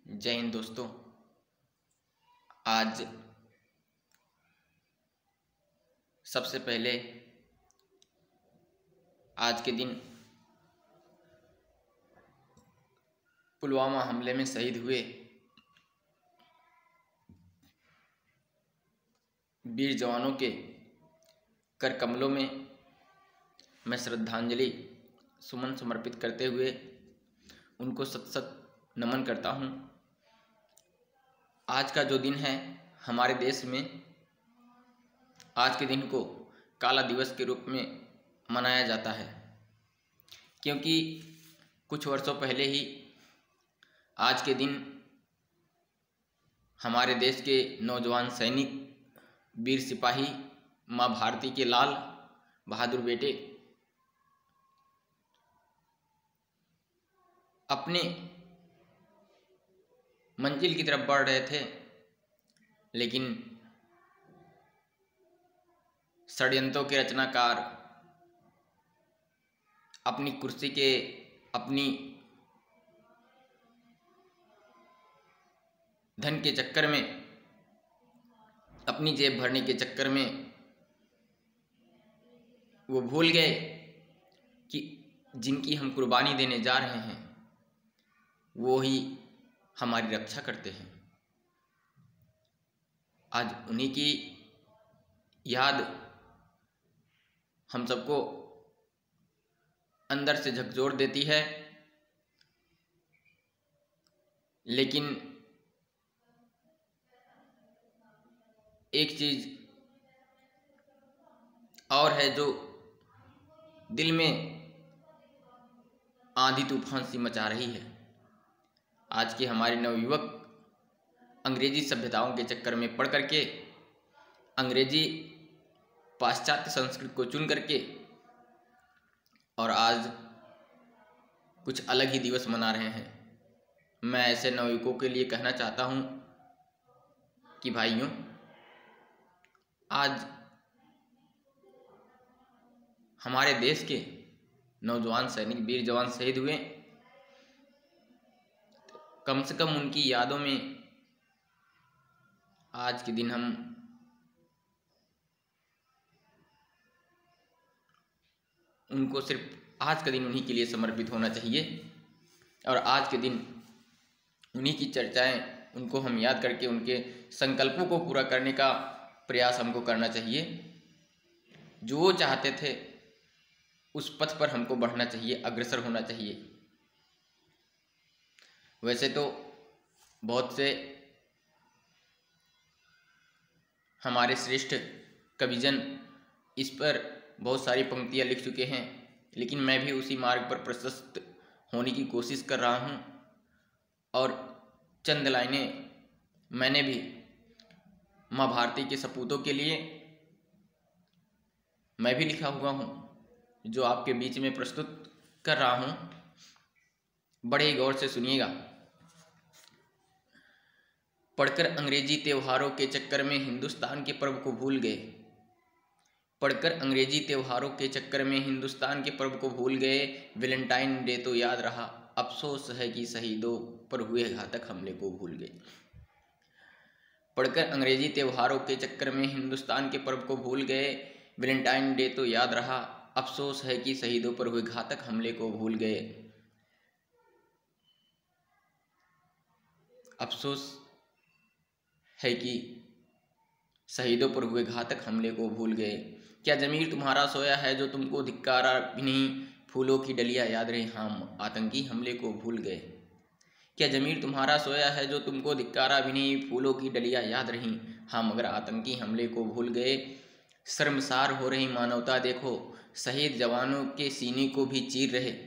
जय हिंद दोस्तों। आज सबसे पहले आज के दिन पुलवामा हमले में शहीद हुए वीर जवानों के कर कमलों में मैं श्रद्धांजलि सुमन समर्पित करते हुए उनको सत सत नमन करता हूँ। आज का जो दिन है हमारे देश में आज के दिन को काला दिवस के रूप में मनाया जाता है, क्योंकि कुछ वर्षों पहले ही आज के दिन हमारे देश के नौजवान सैनिक वीर सिपाही माँ भारती के लाल बहादुर बेटे अपने मंजिल की तरफ बढ़ रहे थे, लेकिन षड्यंत्रों के रचनाकार अपनी कुर्सी के अपनी धन के चक्कर में अपनी जेब भरने के चक्कर में वो भूल गए कि जिनकी हम कुर्बानी देने जा रहे हैं वो ही हमारी रक्षा करते हैं। आज उन्हीं की याद हम सबको अंदर से झकझोर देती है, लेकिन एक चीज और है जो दिल में आंधी तूफान सी मचा रही है। आज के हमारे नवयुवक अंग्रेजी सभ्यताओं के चक्कर में पड़ करके अंग्रेजी पाश्चात्य संस्कृति को चुन करके और आज कुछ अलग ही दिवस मना रहे हैं। मैं ऐसे नवयुवकों के लिए कहना चाहता हूं कि भाइयों, आज हमारे देश के नौजवान सैनिक वीर जवान शहीद हुए, कम से कम उनकी यादों में आज के दिन हम उनको सिर्फ आज का दिन उन्हीं के लिए समर्पित होना चाहिए और आज के दिन उन्हीं की चर्चाएं उनको हम याद करके उनके संकल्पों को पूरा करने का प्रयास हमको करना चाहिए। जो वो चाहते थे उस पथ पर हमको बढ़ना चाहिए, अग्रसर होना चाहिए। वैसे तो बहुत से हमारे श्रेष्ठ कविजन इस पर बहुत सारी पंक्तियाँ लिख चुके हैं, लेकिन मैं भी उसी मार्ग पर प्रशस्त होने की कोशिश कर रहा हूँ और चंद लाइनें मैंने भी माँ भारती के सपूतों के लिए मैं भी लिखा हुआ हूँ, जो आपके बीच में प्रस्तुत कर रहा हूँ। बड़े गौर से सुनिएगा। पढ़कर अंग्रेजी त्योहारों के चक्कर में हिंदुस्तान के पर्व को भूल गए, पढ़कर अंग्रेजी त्योहारों के चक्कर में हिंदुस्तान के पर्व को भूल गए। वैलेंटाइन डे तो याद रहा, अफसोस है कि शहीदों पर हुए घातक हमले को भूल गए। पढ़कर अंग्रेजी त्योहारों के चक्कर में हिंदुस्तान के पर्व को भूल गए। वैलेंटाइन डे तो याद रहा, अफसोस है कि शहीदों पर हुए घातक हमले को भूल गए। अफसोस है कि शहीदों पर हुए घातक हमले को भूल गए। क्या ज़मीर तुम्हारा सोया है जो तुमको धिक्कारा भी नहीं, फूलों की डलियां याद रही, हम आतंकी हमले को भूल गए। क्या ज़मीर तुम्हारा सोया है जो तुमको धिक्कारा भी नहीं, फूलों की डलियां याद रही, हम मगर आतंकी हमले को भूल गए। शर्मसार हो रही मानवता देखो, शहीद जवानों के सीने को भी चीर रहे।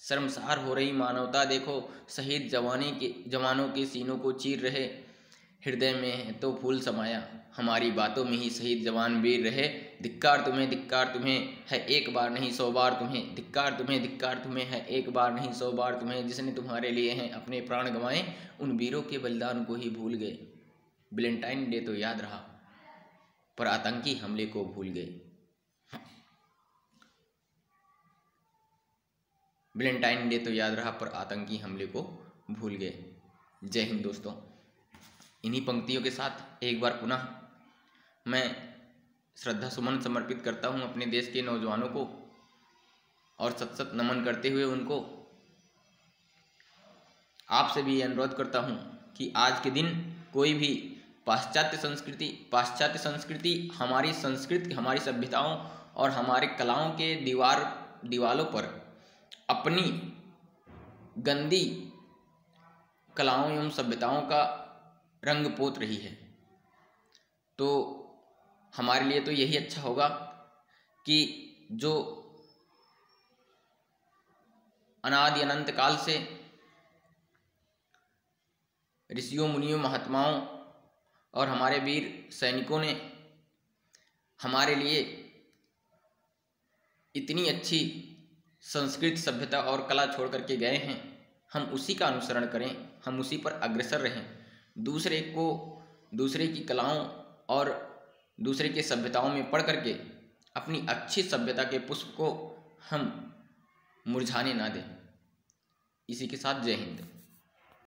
शर्मसार हो रही मानवता देखो, शहीद जवानों के सीनों को चीर रहे। हृदय में है तो फूल समाया, हमारी बातों में ही शहीद जवान वीर रहे। धिक्कार तुम्हें है एक बार नहीं 100 बार तुम्हें, धिक्कार तुम्हें है एक बार नहीं 100 बार तुम्हें, जिसने तुम्हारे लिए हैं अपने प्राण गंवाए, उन वीरों के बलिदान को ही भूल गए। वैलेंटाइन डे तो याद रहा पर आतंकी हमले को भूल गए। वैलेंटाइन डे तो याद रहा पर आतंकी हमले को भूल गए। जय हिंद दोस्तों। इन्हीं पंक्तियों के साथ एक बार पुनः मैं श्रद्धा सुमन समर्पित करता हूं अपने देश के नौजवानों को और सत सत नमन करते हुए उनको आपसे भी अनुरोध करता हूं कि आज के दिन कोई भी पाश्चात्य संस्कृति हमारी संस्कृति, हमारी सभ्यताओं और हमारे कलाओं के दीवालों पर अपनी गंदी कलाओं एवं सभ्यताओं का रंग पोत रही है। तो हमारे लिए तो यही अच्छा होगा कि जो अनादि अनंत काल से ऋषियों, मुनियों, महात्माओं और हमारे वीर सैनिकों ने हमारे लिए इतनी अच्छी संस्कृति, सभ्यता और कला छोड़ करके गए हैं, हम उसी का अनुसरण करें, हम उसी पर अग्रसर रहें। दूसरे की कलाओं और दूसरे की सभ्यताओं में पढ़ करके अपनी अच्छी सभ्यता के पुष्प को हम मुरझाने ना दें। इसी के साथ जय हिंद।